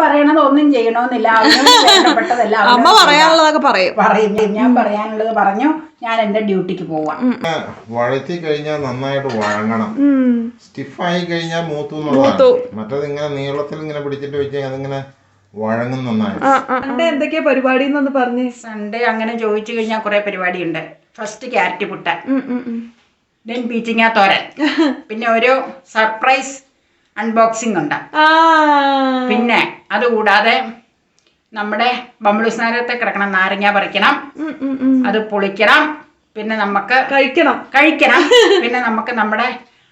പറയണത് ഒന്നും ചെയ്യണമെന്നില്ല, വേണ്ടപ്പെട്ടതല്ല. അമ്മ പറയാനുള്ളതൊക്കെ പറയും. ഞാൻ പറയാനുള്ളത് പറഞ്ഞു. ഞാൻ എന്റെ ഡ്യൂട്ടിക്ക് പോവാം. വഴറ്റി കഴിഞ്ഞാൽ നന്നായിട്ട് വഴങ്ങണം. സ്റ്റിഫായി കഴിഞ്ഞാൽ മൂത്തു. മറ്റേത് ഇങ്ങനെ നീളത്തിൽ ഇങ്ങനെ പിടിച്ചിട്ട് വെച്ചാൽ അതിങ്ങനെ വഴങ്ങും നന്നായിട്ട്. സൺഡേ എന്തൊക്കെയാ പരിപാടി എന്നൊന്ന് പറഞ്ഞു. സൺഡേ അങ്ങനെ ചോദിച്ചു കഴിഞ്ഞാൽ കുറെ പരിപാടി ഉണ്ട്. ഫസ്റ്റ് ക്യാരറ്റ് പുട്ട, ദെൻ പീച്ചിങ്ങ തോരൻ, പിന്നെ ഒരു സർപ്രൈസ് അൺബോക്സിംഗ് ഉണ്ട്. പിന്നെ അതുകൂടാതെ നമ്മുടെ ബംബിളുസ്നാരത്തെ കിടക്കണം നാരങ്ങ പറിക്കണം, അത് പൊളിക്കണം, പിന്നെ നമുക്ക് കഴിക്കണം. പിന്നെ നമുക്ക് നമ്മുടെ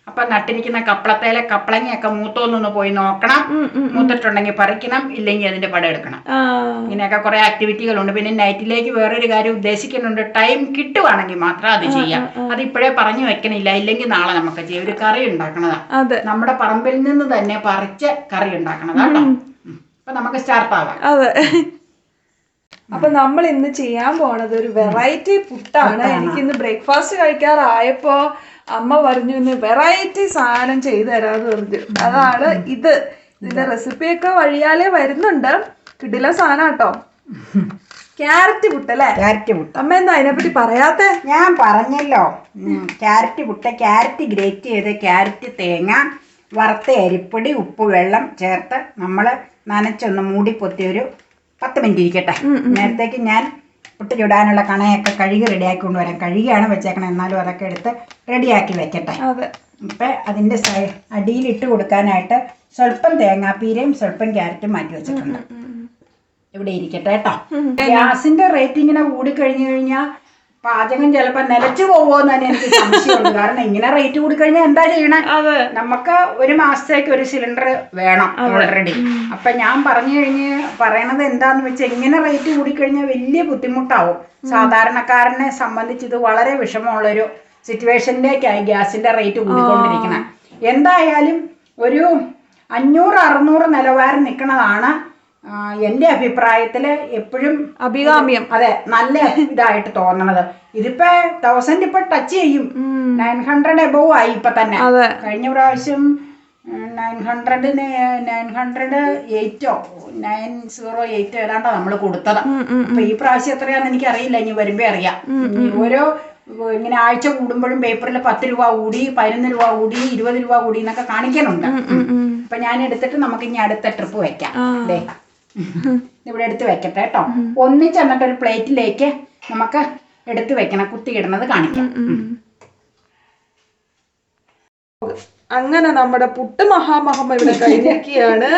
അപ്പം നട്ടിരിക്കുന്ന കപ്പളത്തേലെ കപ്പളങ്ങയൊക്കെ മൂത്തോന്നൊന്ന് പോയി നോക്കണം. മൂത്തിട്ടുണ്ടെങ്കിൽ പറിക്കണം, ഇല്ലെങ്കിൽ അതിന്റെ പടം എടുക്കണം. ഇങ്ങനെയൊക്കെ കുറെ ആക്ടിവിറ്റികളുണ്ട്. പിന്നെ നൈറ്റിലേക്ക് വേറൊരു കാര്യം ഉദ്ദേശിക്കുന്നുണ്ട്. ടൈം കിട്ടുവാണെങ്കിൽ മാത്രം അത് ചെയ്യാം. അത് ഇപ്പോഴേ പറഞ്ഞു വെക്കണില്ല, ഇല്ലെങ്കിൽ നാളെ നമുക്ക് ചെയ്യാം. ഒരു കറി ഉണ്ടാക്കണതാ, നമ്മുടെ പറമ്പിൽ നിന്ന് തന്നെ പറിച്ച് കറി ഉണ്ടാക്കണതാ കേട്ടോ. അപ്പൊ നമുക്ക് സ്റ്റാർട്ട് ആവാം. അപ്പൊ നമ്മൾ ഇന്ന് ചെയ്യാൻ പോണത് ഒരു വെറൈറ്റി പുട്ടാണ്. എനിക്കിന്ന് ബ്രേക്ക്ഫാസ്റ്റ് കഴിക്കാറായപ്പോ അമ്മ പറഞ്ഞു ഇന്ന് വെറൈറ്റി സാധനം ചെയ്തു തരാന്ന് പറഞ്ഞു. അതാണ് ഇത്. ഇതിന്റെ റെസിപ്പിയൊക്കെ വഴിയാലേ വരുന്നുണ്ട്. കിടില സാധനം കേട്ടോ. ക്യാരറ്റ് പുട്ടല്ലേ? ക്യാരറ്റ് പുട്ട്. അമ്മ എന്താ അതിനെപ്പറ്റി പറയാത്തെ? ഞാൻ പറഞ്ഞല്ലോ, ക്യാരറ്റ് പുട്ട്. ക്യാരറ്റ് ഗ്രേറ്റ് ചെയ്ത് ക്യാരറ്റ്, തേങ്ങ, വറുത്ത അരിപ്പൊടി, ഉപ്പ്, വെള്ളം ചേർത്ത് നമ്മൾ നനച്ചൊന്ന് മൂടി പൊത്തി ഒരു 10 മിനിറ്റ് ഇരിക്കട്ടെ. നേരത്തേക്ക് ഞാൻ പുട്ട് ചുടാനുള്ള കണയൊക്കെ കഴുകി റെഡിയാക്കി കൊണ്ടുവരാം. കഴുകിയാണ് വെച്ചേക്കണം, എന്നാലും അതൊക്കെ എടുത്ത് റെഡിയാക്കി വെക്കട്ടെ. ഇപ്പം അതിൻ്റെ അടിയിലിട്ട് കൊടുക്കാനായിട്ട് സ്വല്പം തേങ്ങാപ്പീരയും സ്വല്പം ക്യാരറ്റും മാറ്റി വെച്ചിട്ടുണ്ട്. ഇവിടെ ഇരിക്കട്ടെ കേട്ടോ. ഗ്യാസിന്റെ റേറ്റ് ഇങ്ങനെ കൂടിക്കഴിഞ്ഞു കഴിഞ്ഞാൽ പാചകം ചിലപ്പോൾ നിലച്ചു പോകുമോന്ന് തന്നെ എനിക്ക് സംശയമുണ്ട്. കാരണം ഇങ്ങനെ റേറ്റ് കൂടിക്കഴിഞ്ഞാൽ എന്താ ചെയ്യണേ? നമുക്ക് ഒരു മാസത്തേക്ക് ഒരു സിലിണ്ടർ വേണം ഓൾറെഡി. അപ്പൊ ഞാൻ പറയണത് എന്താന്ന് വെച്ചാൽ ഇങ്ങനെ റേറ്റ് കൂടിക്കഴിഞ്ഞാൽ വലിയ ബുദ്ധിമുട്ടാവും. സാധാരണക്കാരനെ സംബന്ധിച്ച് ഇത് വളരെ വിഷമമുള്ളൊരു സിറ്റുവേഷനിലേക്കായി ഗ്യാസിന്റെ റേറ്റ് കൂടിക്കൊണ്ടിരിക്കണം. എന്തായാലും ഒരു 500-600 നിലവാരം നിൽക്കുന്നതാണ് എൻ്റെ അഭിപ്രായത്തിൽ എപ്പോഴും അഭികാമ്യം. അതെ, നല്ല ഇതായിട്ട് തോന്നണത്. ഇതിപ്പോ 1000 ഇപ്പൊ ടച്ച് ചെയ്യും. 900 എബവ് ആയി ഇപ്പൊ തന്നെ. കഴിഞ്ഞ പ്രാവശ്യം 908 ഏതാണ്ടോ നമ്മള് കൊടുത്തത്. അപ്പൊ ഈ പ്രാവശ്യം എത്രയാന്ന് എനിക്ക് അറിയില്ല, ഇനി വരുമ്പോ അറിയാം. ഓരോ ഇങ്ങനെ ആഴ്ച കൂടുമ്പോഴും പേപ്പറിൽ 10 രൂപ കൂടി, 11 രൂപ കൂടി, 20 രൂപ കൂടി എന്നൊക്കെ കാണിക്കാനുണ്ട്. അപ്പൊ ഞാൻ എടുത്തിട്ട് നമുക്ക് ഇനി അടുത്ത ട്രിപ്പ് വെക്കാം. അതെ, ഇവിടെ എടുത്ത് വെക്കട്ടെ കേട്ടോ. ഒന്നിച്ച് എന്നിട്ട് ഒരു പ്ലേറ്റിലേക്ക് നമുക്ക് എടുത്ത് വെക്കണം. കുത്തിയിടുന്നത് കാണിക്കാം. അങ്ങനെ നമ്മുടെ പുട്ട് മഹാമഹം ഇവിടെ കഴിഞ്ഞിരിക്കുകയാണ്.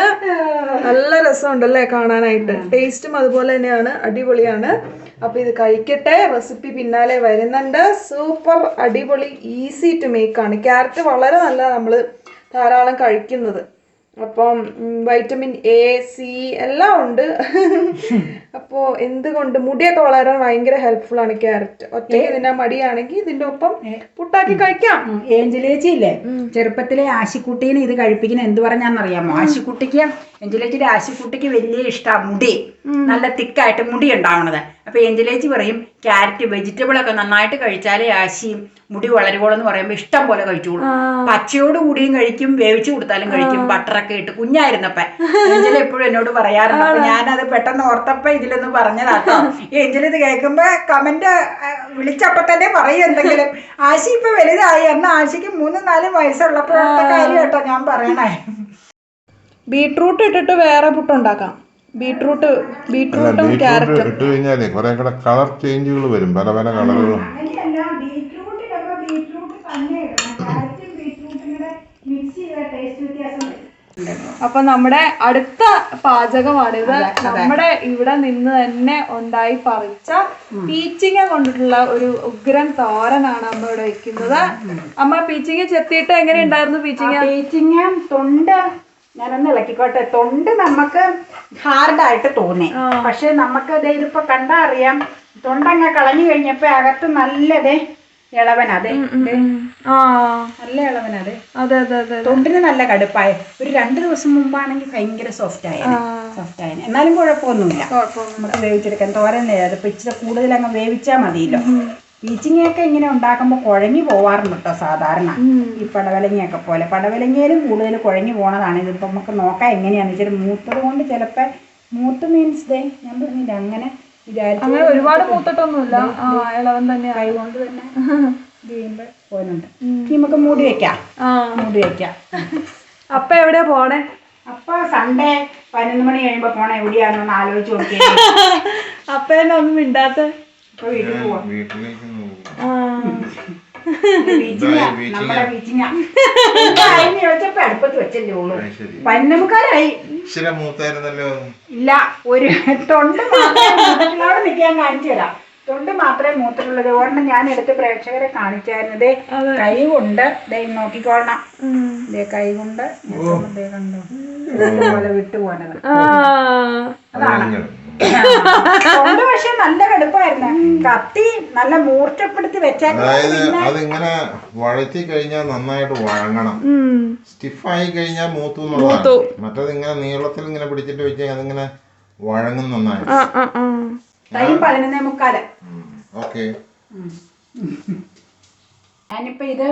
നല്ല രസമുണ്ടല്ലേ കാണാനായിട്ട്. ടേസ്റ്റും അതുപോലെ തന്നെയാണ്, അടിപൊളിയാണ്. അപ്പൊ ഇത് കഴിക്കട്ടെ. റെസിപ്പി പിന്നാലെ വരുന്നുണ്ട്. സൂപ്പർ അടിപൊളി ഈസി ടു മേക്ക് ആണ്. ക്യാരറ്റ് വളരെ നല്ല നമ്മള് ധാരാളം കഴിക്കുന്നത്. അപ്പം വൈറ്റമിൻ എ, സി എല്ലാം ഉണ്ട്. അപ്പോൾ എന്തുകൊണ്ട് മുടിയൊക്കെ വളരാൻ ഭയങ്കര ഹെൽപ്ഫുൾ ആണ് ക്യാരറ്റ്. ഒറ്റയ്ക്ക് തിന്നാൻ മടിയാണെങ്കിൽ ഇതിന്റെ ഒപ്പം പുട്ടാക്കി കഴിക്കാം. ഏഞ്ചലേച്ചി ഇല്ലേ, ചെറുപ്പത്തിലെ ആശിക്കുട്ടീനെ ഇത് കഴിപ്പിക്കുന്ന എന്ത് പറഞ്ഞാന്നറിയാമോ? ഏഞ്ചലേച്ചിയുടെ ആശിക്കുട്ടിക്ക് വലിയ ഇഷ്ടമാണ് മുടി, നല്ല തിക്കായിട്ട് മുടി ഉണ്ടാവണത്. അപ്പൊ ഏഞ്ചലേച്ചി പറയും ക്യാരറ്റ് വെജിറ്റബിൾ ഒക്കെ നന്നായിട്ട് കഴിച്ചാലേ ആശിയും മുടി വളരുകോളെന്ന് പറയുമ്പോൾ ഇഷ്ടം പോലെ കഴിച്ചോളൂ. പച്ചയോട് കൂടിയും കഴിക്കും, വേവിച്ചു കൊടുത്താലും കഴിക്കും, ബട്ടറൊക്കെ ഇട്ട്. കുഞ്ഞായിരുന്നപ്പ ഏഞ്ചൽ എപ്പോഴും എന്നോട് പറയാറുണ്ട്. അപ്പൊ ഞാനത് പെട്ടെന്ന് ഓർത്തപ്പ ഇതിലൊന്ന് പറഞ്ഞതാട്ടോ. ഏഞ്ചൽ ഇത് കേൾക്കുമ്പോ കമന്റ് വിളിച്ചപ്പോ തന്നെ പറയും എന്തെങ്കിലും. ആശി ഇപ്പൊ വലുതായി, അന്ന് ആശിക്ക് 3-4 വയസ്സുള്ളപ്പോഴത്തെ കാര്യം കേട്ടോ ഞാൻ പറയണേ. ബീട്രൂട്ട് ഇട്ടിട്ട് വേറെ പുട്ടുണ്ടാക്കാം. ബീട്രൂട്ടും ക്യാരറ്റും ഇട്ട് കഴിഞ്ഞാലേ കുറെ കൂടെ കളർ ചേഞ്ചുകൾ വരും, പല പല കളറുകളും. അപ്പൊ നമ്മുടെ അടുത്ത പാചകമാണിത്. നമ്മുടെ ഇവിടെ നിന്ന് തന്നെ ഉണ്ടായി പറിച്ച പീച്ചിങ്ങ കൊണ്ടിട്ടുള്ള ഒരു ഉഗ്രൻ തോരനാണ് അമ്മ ഇവിടെ വെക്കുന്നത്. അമ്മ പീച്ചിങ്ങ ചെത്തിയിട്ട് എങ്ങനെ ഉണ്ടായിരുന്നു? പീച്ചിങ്ങ തൊണ്ട് ഞാനൊന്ന് ഇളക്കിക്കോട്ടെ. തൊണ്ട് നമുക്ക് ഹാർഡായിട്ട് തോന്നി, പക്ഷെ നമുക്ക് ഇതിപ്പോ കണ്ടാ അറിയാം. തൊണ്ടങ്ങ കളഞ്ഞു കഴിഞ്ഞപ്പോ അകത്ത് നല്ലതേ ഇളവനതെ, നല്ല ഇളവനതെ. തൊണ്ടിന് നല്ല കടുപ്പായ. ഒരു 2 ദിവസം മുമ്പാണെങ്കിൽ ഭയങ്കര സോഫ്റ്റ് ആയ. എന്നാലും കുഴപ്പമൊന്നുമില്ല, നമുക്ക് വേവിച്ചെടുക്കാൻ. തോരനല്ലേ, അതിപ്പോ ഇച്ചിരി കൂടുതൽ അങ്ങ് വേവിച്ചാൽ മതിയല്ലോ. പീച്ചിങ്ങയൊക്കെ ഇങ്ങനെ ഉണ്ടാക്കുമ്പോൾ കുഴഞ്ഞു പോവാറുണ്ട് കേട്ടോ സാധാരണ. ഈ പടവലങ്ങയൊക്കെ പോലെ പടവലങ്ങയിലും കൂടുതൽ കുഴഞ്ഞു പോണതാണ്. ഇതിപ്പോൾ നമുക്ക് നോക്കാം എങ്ങനെയാണെന്ന് വെച്ചാൽ മൂത്തത് കൊണ്ട് ചിലപ്പോൾ മൂത്ത് മീൻസ് ഞാൻ പറഞ്ഞില്ല അങ്ങനെ അങ്ങനെ ഒരുപാട് മൂത്തിട്ടൊന്നുമില്ല. ഇളവൻ തന്നെ കൈ കൊണ്ട് തന്നെ ഇത് ചെയ്യുമ്പോൾ പോകുന്നുണ്ട്. നമുക്ക് മൂടി വെക്കാം. അപ്പ എവിടെയാ പോണേ? അപ്പൊ സൺഡേ 11 മണി കഴിയുമ്പോ പോണ എവിടെയാണെന്ന് ആലോചിച്ച് നോക്കിയേ. അപ്പേനെ ഒന്നും മിണ്ടാത്ത അപ്പൊ വീട്ടിൽ പോവാം. വീട്ടിലേക്ക് നമ്മുടെ ബീച്ചിങ്ങ ചോദിച്ചപ്പോ അടുപ്പത്ത് വെച്ചല്ലേ ഉള്ളൂ. 11:45 ഇല്ല. ഒരു തൊണ്ട് മാത്രമേ നിൽക്കാൻ കാണിച്ചു തരാം. തൊണ്ട് മാത്രമേ മൂത്തിട്ടുള്ളത്. ഒരെണ്ണം ഞാൻ എടുത്ത് പ്രേക്ഷകരെ കാണിച്ചായിരുന്നത്. കൈ കൊണ്ട് നോക്കിക്കോളണം. കൈ കൊണ്ട് കണ്ടോ പോലെ വിട്ടുപോനത് അതാണ്. തൊണ്ട് പക്ഷെ നല്ല കടുപ്പായിരുന്നു. കത്തി നല്ല മൂർച്ചപ്പെടുത്തി വെച്ചാൽ അതിങ്ങനെ വഴറ്റി കഴിഞ്ഞാൽ നന്നായിട്ട് വഴങ്ങണം. സ്റ്റിഫായി കഴിഞ്ഞാൽ മൂത്തു എന്നുള്ളതാണ്. മറ്റത് ഇങ്ങനെ നീളത്തിൽ ഇങ്ങനെ പിടിച്ചിട്ട് വെച്ചാൽ അതിങ്ങനെ വഴങ്ങും നന്നായിട്ട്. ടൈം 11:45. ഓക്കെ. ഞാനിപ്പോ ഇത്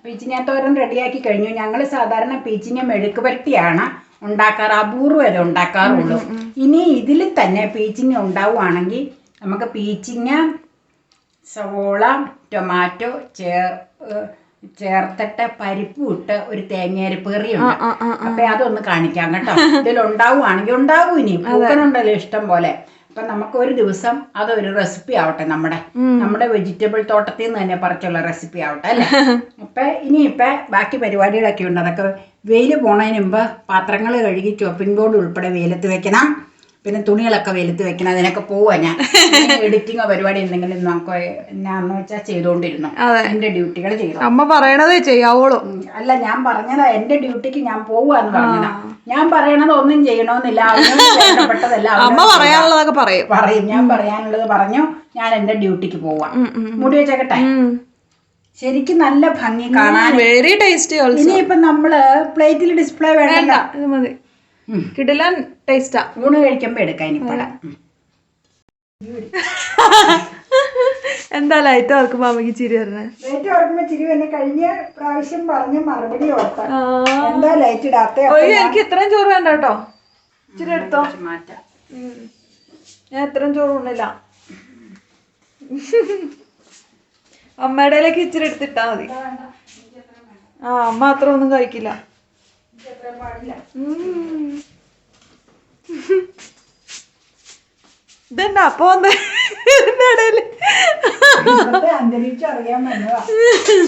പീച്ചിങ്ങ തോരൻ റെഡിയാക്കി കഴിഞ്ഞു. ഞങ്ങൾ സാധാരണ പീച്ചിങ്ങ മെഴുക്ക് പുരട്ടിയാണ് ഉണ്ടാക്കാറ്. അപൂർവം ഇത് ഉണ്ടാക്കാറുള്ളൂ. ഇനി ഇതിൽ തന്നെ പീച്ചിങ്ങ ഉണ്ടാവുകയാണെങ്കിൽ നമുക്ക് പീച്ചിങ്ങ, സവോള, ടൊമാറ്റോ ചേർത്തിട്ട് പരിപ്പ് ഇട്ട് ഒരു തേങ്ങയരപ്പേറിയുണ്ട്. അപ്പൊ അതൊന്ന് കാണിക്കാം കേട്ടോ. ഇതിലുണ്ടാവുകയാണെങ്കിൽ ഉണ്ടാവും. ഇനി പൂക്കനുണ്ടല്ലോ ഇഷ്ടം പോലെ. അപ്പം നമുക്ക് ഒരു ദിവസം അതൊരു റെസിപ്പി ആവട്ടെ. നമ്മുടെ വെജിറ്റബിൾ തോട്ടത്തിൽ നിന്ന് തന്നെ പറിച്ചുള്ള റെസിപ്പി ആവട്ടെ അല്ലേ. അപ്പം ഇനിയിപ്പം ബാക്കി പരിപാടികളൊക്കെ ഉണ്ട്. അതൊക്കെ വെയിൽ പോണതിന് മുമ്പ് പാത്രങ്ങൾ കഴുകി ചോപ്പിംഗ് ബോർഡ് ഉൾപ്പെടെ വെയിലത്ത് വെക്കണം. പിന്നെ തുണികളൊക്കെ വെയിലത്ത് വെക്കണം. അതിനൊക്കെ പോവാ ഞാൻ. എഡിറ്റിങ്ങോ പരിപാടി എന്തെങ്കിലും നമുക്ക് എന്നാന്ന് വെച്ചാൽ ചെയ്തുകൊണ്ടിരുന്നു. എന്റെ ഡ്യൂട്ടികൾ ചെയ്തു. അമ്മ പറയണതേ ചെയ്യാവോളൂ. അല്ല, ഞാൻ പറഞ്ഞതാ എന്റെ ഡ്യൂട്ടിക്ക് ഞാൻ പോവാന്ന് പറഞ്ഞതാ. ഞാൻ പറയണത് ഒന്നും ചെയ്യണമെന്നില്ല. അമ്മ പറയാനുള്ളതൊക്കെ പറയും. ഞാൻ പറയാനുള്ളത് പറഞ്ഞു. ഞാൻ എന്റെ ഡ്യൂട്ടിക്ക് പോവാം. മുടി വെച്ചേക്കട്ടെ. ശരിക്കും നല്ല ഭംഗി കാണാൻ. Very tasty. ഇനിയിപ്പൊ നമ്മള് പ്ലേറ്റിൽ ഡിസ്പ്ലേ വേണ്ട. ഇത് മതി. കിടിലൻ ടേസ്റ്റാ. ഊണ് കഴിക്കുമ്പോ എടുക്കാം. ഇനിപ്പഴാ എന്താ ലൈറ്റ് ഓർക്കുമ്പോ അമ്മക്ക് ചിരി വരണേ? ലൈറ്റ് ഓർക്കുമ്പോ ചിരി വന്നെ. കഴിഞ്ഞ പ്രാവശ്യം പറഞ്ഞ മറുപടി ഓർത്ത. എന്താ ലൈറ്റ് ഇടാത്ത? എനിക്ക് ഇത്രയും ചോറ് വേണ്ട കേട്ടോ. ഇച്ചിരി എടുത്തോ. മാറ്റാം. ഞാൻ ഇത്രയും ചോറ് ഉണ്ണില്ല. അമ്മയുടെയിലേക്ക് ഇച്ചിരി എടുത്തിട്ടാ മതി. അമ്മ അത്ര ഒന്നും കഴിക്കില്ല. ഇതെന്നാ അപ്പൊ വന്ന് ഇതിനിടയില് അന്തരീക്ഷം അറിയാൻ വന്നതാ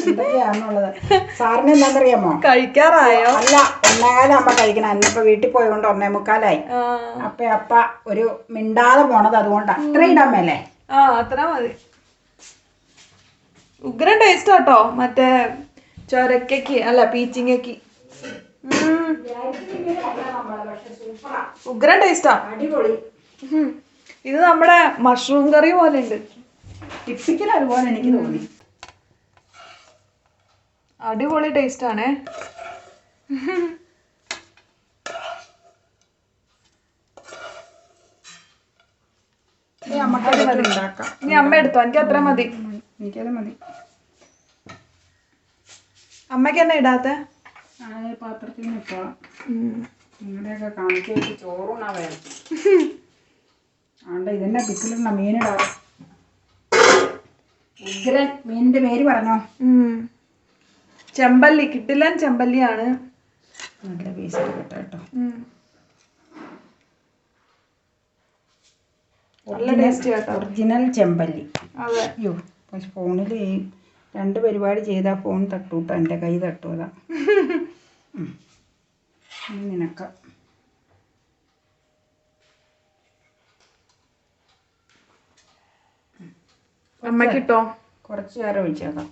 എന്തൊക്കെയാന്നുള്ളത്. സാറിന് എന്താണെന്നറിയാമോ? കഴിക്കാറായോ? അല്ല, 1:15 ആകുമ്പോ കഴിക്കണം. അന്നിപ്പോ വീട്ടിൽ പോയതുകൊണ്ട് 1:45. അപ്പ ഒരു മിണ്ടാതെ പോണത് അതുകൊണ്ട് അത്ര ഇടാൻ മേലേ. അത്ര മതി. ഉഗ്ര ടേസ്റ്റ് കേട്ടോ. മറ്റേ ചൊരക്കയ്ക്ക് അല്ല പീച്ചിങ്ങയ്ക്ക് ഉഗ്ര ടേസ്റ്റാ. അടിപൊളി. ഇത് നമ്മുടെ മഷ്റൂം കറി പോലെ ഉണ്ട്. ടിപ്പിക്കൽ അതുപോലെ എനിക്ക് തോന്നി. അടിപൊളി ടേസ്റ്റ് ആണേ. ഇനി അമ്മ എടുത്തോ. എനിക്ക് അത്ര മതി. എനിക്കത് മതി. അമ്മയ്ക്ക് എന്നാ ഇടാത്ത? പാത്രത്തിൽ നിന്ന് ഇട്ടോളാം. നിങ്ങളുടെയൊക്കെ കാണിച്ചു വെച്ച് ചോറൂണാ വേണം. ആണ്ട് ഇതെന്നെ പിക്കിലുണ്ട മീനിടാറ്. ഉഗ്രൻ മീനിന്റെ പേര് പറഞ്ഞോ? ചെമ്പല്ലി. കിട്ടില്ലൻ ചെമ്പല്ലിയാണ്. നല്ല പീസ് എടുക്കട്ടെ കേട്ടോ. നല്ല ടേസ്റ്റ് കേട്ടോ. ഒറിജിനൽ ചെമ്പല്ലി. അതെ. അയ്യോ, ഫോണിൽ 2 പരിപാടി ചെയ്താൽ ഫോൺ തട്ടൂട്ടോ. എൻ്റെ കൈ തട്ടൂതാ. നിനക്ക് അമ്മക്കിട്ടോ? കുറച്ച് നേരം ഒഴിച്ചേക്കാം.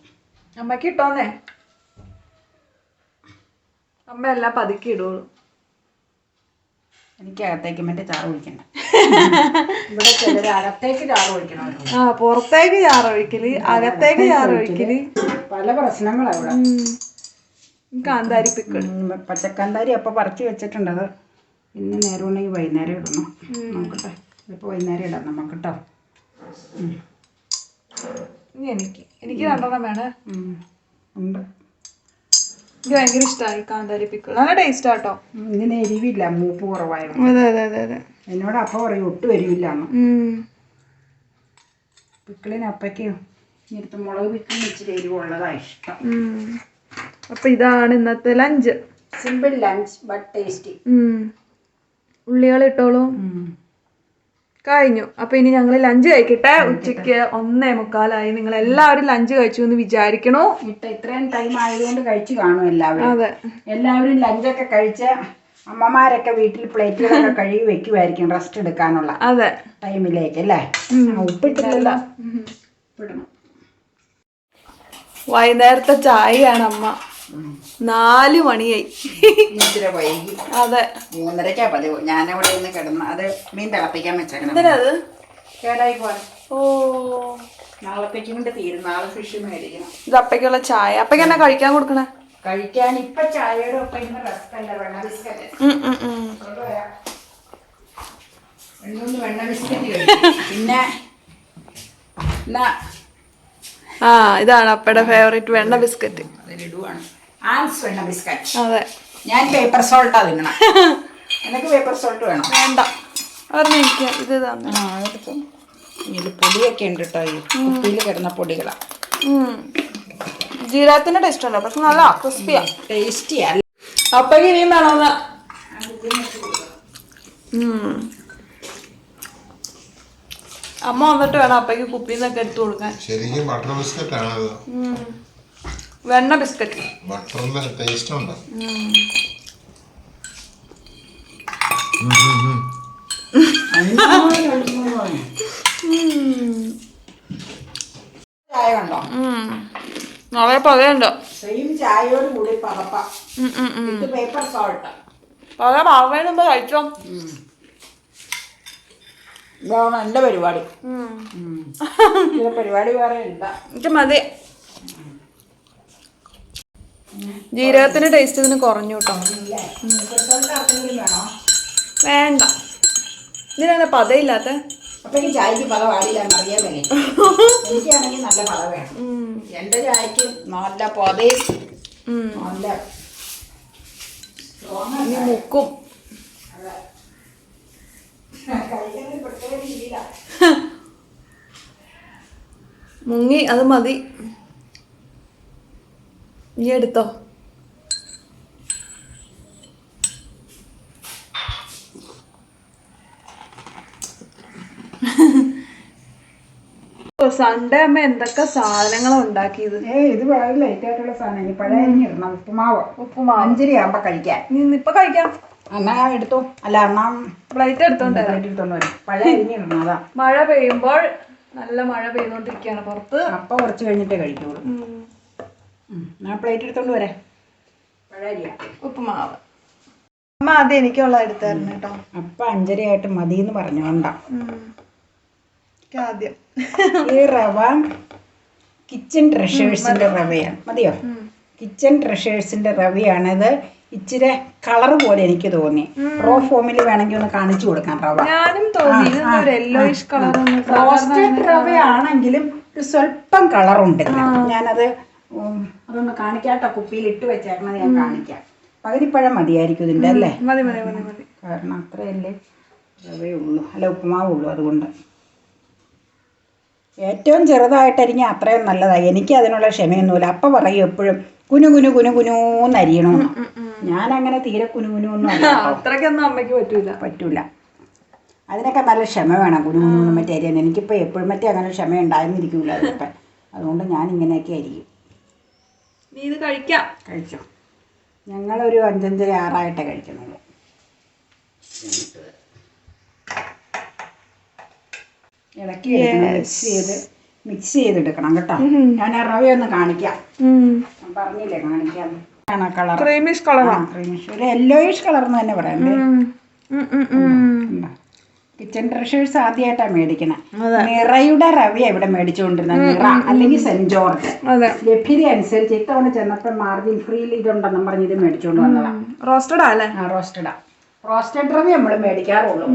അമ്മക്കിട്ടോന്നേ. അമ്മ എല്ലാം പതുക്കി ഇടുള്ളൂ. എനിക്ക് അകത്തേക്ക് മറ്റേ ചാറ് ഒഴിക്കണ്ട. ഇവിടെ ചിലര് അകത്തേക്ക് ചാറ് ഒഴിക്കണമല്ലോ. പുറത്തേക്ക് ചാറ് ഒഴിക്കല്, അകത്തേക്ക് ചാറ് ഒഴിക്കല്, പല പ്രശ്നങ്ങളാ ഇവിടെ. കാന്താരി പിക്കിൾ, പച്ചക്കാന്താരി അപ്പൊ പറിച്ചു വെച്ചിട്ടുണ്ട്. അത് പിന്നെ നേരം ഉണ്ടെങ്കിൽ വൈകുന്നേരം ഇടണം. നോക്കട്ടെ, ഇപ്പൊ വൈകുന്നേരം ഇടാം നമുക്ക് കേട്ടോ. ഇനി എനിക്ക് 2 വേണേ. ഉണ്ട്. എനിക്ക് ഭയങ്കര ഇഷ്ടമായി കാന്താരി പിക്കിൾ. നല്ല ടേസ്റ്റ് ആട്ടോ. ഇതിന് എരിവില്ല, മൂപ്പ് കുറവായിരുന്നു. അതെ. എന്നോട് അപ്പ പറയും ഒട്ടും എരിവില്ല. പിക്കിളിന് അപ്പയ്ക്ക് ഇങ്ങനത്തെ മുളക് പിക്കിളിന് ഇച്ചിരി എരിവുള്ളതാണ് ഇഷ്ടം. അപ്പൊ ഇതാണ് ഇന്നത്തെ lunch. Simple lunch but tasty. ഉള്ളികൾ ഇട്ടോളൂ. കഴിഞ്ഞു. അപ്പൊ ഇനി ഞങ്ങൾ ലഞ്ച് കഴിക്കട്ടെ. ഉച്ചയ്ക്ക് 1:45 നിങ്ങൾ എല്ലാവരും ലഞ്ച് കഴിച്ചു എന്ന് വിചാരിക്കണു. ഇത്രയും ടൈം ആയതുകൊണ്ട് കഴിച്ചു കാണും എല്ലാവരും. അതെ, എല്ലാവരും ലഞ്ചൊക്കെ കഴിച്ച് അമ്മമാരൊക്കെ വീട്ടിൽ പ്ലേറ്റുകളൊക്കെ കഴുകി വെക്കുമായിരിക്കും റെസ്റ്റ് എടുക്കാനുള്ള. അതെ, ടൈമിലേക്ക് അല്ലേ. ഉപ്പിട്ടില്ല. വൈകുന്നേരത്തെ ചായയാണ് അമ്മ. 4 മണിയായി. ഇച്ചിരി വൈകി. അതെ, 3:30 പതിവ്. ഞാനവിടെ ഇന്ന് കിടന്നു. അത് മീൻ തിളപ്പിക്കാൻ വെച്ചേക്കണം. എന്തിനത് കേടായി പോലെ. ഓ, നാളത്തേക്ക് കൊണ്ട് തീരും. നാളെ ഫിഷ് മേടിക്കണം. ഇത് അപ്പയ്ക്കുള്ള ചായ. അപ്പയ്ക്ക് എന്നാ കഴിക്കാൻ കൊടുക്കണേ? കഴിക്കാൻ ഇപ്പൊ ചായയുടെ ഒപ്പം ഇന്ന് റസ്ക് അല്ല, വെണ്ണ ബിസ്ക്കറ്റ്. വെണ്ണ ബിസ്ക്കറ്റ് കഴിക്കും. പിന്നെ ഇതാണ് അപ്പയുടെ ഫേവറേറ്റ് വെണ്ണ ബിസ്ക്കറ്റ്. അതിലിടുവാണ് ആൻസ് വെണ്ണ ബിസ്ക്കറ്റ്. അതെ, ഞാൻ പേപ്പർ സോൾട്ടാ തിന്നണം. എനിക്ക് പേപ്പർ സോൾട്ട് വേണം. വേണ്ട എനിക്ക് ഇത് തന്നെ. ഇതിൽ പൊടിയൊക്കെ ഉണ്ട് കേട്ടോ. ഈ കുപ്പിയിൽ കിടന്ന പൊടികളാ. ജീരകത്തിന്റെ ടേസ്റ്റ് ഉണ്ടോ? പക്ഷെ നല്ല ക്രിസ്പിയാ, ടേസ്റ്റിയാ. അപ്പയ്ക്ക് ഇനിയും വേണമെന്ന്. അമ്മ വന്നിട്ട് വേണം അപ്പയ്ക്ക് കുപ്പിന്നൊക്കെ എടുത്തു കൊടുക്കാൻ. ശരിക്കും ബട്ടർ ബിസ്ക്കറ്റ് ആണത്. വെണ്ണ ബിസ്ക്കറ്റ്. ബട്ടറിന്റെ ടേസ്റ്റ് ഉണ്ട്. ചായ കണ്ടോ? നാളെ പകയുണ്ടോ? സെയിം ചായയോട് കൂടി പതപ്പ. ഇത് പേപ്പർ സോൾട്ട്. പക പാകേന് മുമ്പ് കഴിച്ചോ. ഇതാണ് എൻ്റെ പരിപാടി. പരിപാടി വേറെ എന്താ? എനിക്ക് മതി. ജീരകത്തിന്റെ ടേസ്റ്റ് ഇതിന് കുറഞ്ഞു കേട്ടോ. വേണ്ട, ഇതിനങ്ങനെ പതയില്ലാത്ത. അപ്പഴേക്കും ചായക്ക് പത പാടില്ല എന്നറിയാമല്ലേ. എനിക്കാണെങ്കിൽ നല്ല പത വേണം. എൻ്റെ ചായക്ക് നല്ല പതയും നല്ല മുക്കും. മുങ്ങി, അത് മതി. നീ എടുത്തോ. സൺഡേ അമ്മ എന്തൊക്കെ സാധനങ്ങളാണ് ഉണ്ടാക്കിയത്. ഇത് വളരെ ലൈറ്റ് ആയിട്ടുള്ള സാധനം. പഴയ അരിഞ്ഞിടണം. ഉപ്പുമാവ് 5:30 ആകുമ്പോ കഴിക്കാൻ. ഇപ്പൊ കഴിക്കാം. എന്നാ എടുത്തു. അല്ല എന്നാ പ്ലേറ്റ് എടുത്തോണ്ട് വരും. പഴയ അരിഞ്ഞിടണം. അതാ മഴ പെയ്യുമ്പോൾ. നല്ല മഴ പെയ്തോണ്ടിരിക്കുകയാണ് പുറത്ത്. അപ്പൊ കുറച്ച് കഴിഞ്ഞിട്ടേ കഴിക്കുള്ളൂ. ഞാൻ പ്ലേറ്റ് എടുത്തോണ്ട് വരാം. പഴയ അരിയാ ഉപ്പുമാവ്. അമ്മ അത് എനിക്കുള്ള എടുത്തായിരുന്നു കേട്ടോ. അപ്പൊ 5:30 ആയിട്ട് മതി എന്ന് പറഞ്ഞോണ്ടാ. ആദ്യം ഈ റവ കിച്ചൺ ട്രഷേഴ്സിന്റെ റവയാണ്. മതിയോ? കിച്ചൺ ട്രഷേഴ്സിന്റെ റവയാണിത്. ഇച്ചിരി കളർ പോലെ എനിക്ക് തോന്നി. റോ ഫോമിൽ വേണമെങ്കിൽ ഒന്ന് കാണിച്ചു കൊടുക്കാം റവ. റോസ്റ്റഡ് റവയാണെങ്കിലും ഒരു സ്വല്പം കളറുണ്ട്. ഞാനത് അതൊന്ന് കാണിക്കാട്ടോ. കുപ്പിയിൽ ഇട്ട് വെച്ചേക്കണത് ഞാൻ കാണിക്കാം. പകുതിപ്പഴം മതിയായിരിക്കും ഇതിൻ്റെ അല്ലേ? കാരണം അത്രയല്ലേ റവയുള്ളൂ. അല്ല ഉപ്പുമാവുള്ളൂ. അതുകൊണ്ട് ഏറ്റവും ചെറുതായിട്ടരിഞ്ഞാൽ അത്രയും നല്ലതായി. എനിക്ക് അതിനുള്ള ക്ഷമയൊന്നുമില്ല. അപ്പം പറയും എപ്പോഴും കുനുകുനൂന്ന് അരിയണമെന്ന്. ഞാനങ്ങനെ തീരെ കുനുകുനൊന്നും അത്രയ്ക്കൊന്നും അമ്മയ്ക്ക് പറ്റൂല. അതിനൊക്കെ നല്ല ക്ഷമ വേണം. കുനുകുനൂന്ന് മറ്റേ അരിയാൻ. എനിക്കിപ്പോൾ എപ്പോഴും മറ്റേ അങ്ങനെ ക്ഷമ ഉണ്ടായിരുന്നിരിക്കില്ല അതിപ്പം. അതുകൊണ്ട് ഞാൻ ഇങ്ങനെയൊക്കെ അരിയും. നീ ഇത് കഴിച്ചോ. ഞങ്ങളൊരു 5:30 6 കഴിക്കുന്നുള്ളൂ. ഇളക്കി മിക്സ് ചെയ്തെടുക്കണം കേട്ടോ. ഞാൻ റവയൊന്ന് കാണിക്കാം. ഞാൻ പറഞ്ഞില്ലേ കാണിക്കാം. ക്രീമിഷ് കളറാണ്. ഒരു യെല്ലോയിഷ് കളർ എന്ന് തന്നെ പറയണ്ടേ. കിച്ചൺ ട്രഷേഴ്സ് ആദ്യമായിട്ടാണ് മേടിക്കണേ. നിറയുടെ റവയാണ് ഇവിടെ മേടിച്ചുകൊണ്ടിരുന്നത്. നിറ അല്ലെങ്കിൽ സെന്റ് ജോർജ്. ലഭ്യത അനുസരിച്ച് ഇത്തവണ ചെന്നപ്പോൾ മാർജിൻ ഫ്രീയിൽ ഇതുണ്ടെന്നും പറഞ്ഞ് ഇത് മേടിച്ചുകൊണ്ട് വന്നതാണ്. റോസ്റ്റഡാ അല്ലേ? റോസ്റ്റഡ് റവ നമ്മൾ മേടിക്കാറുള്ളൂ.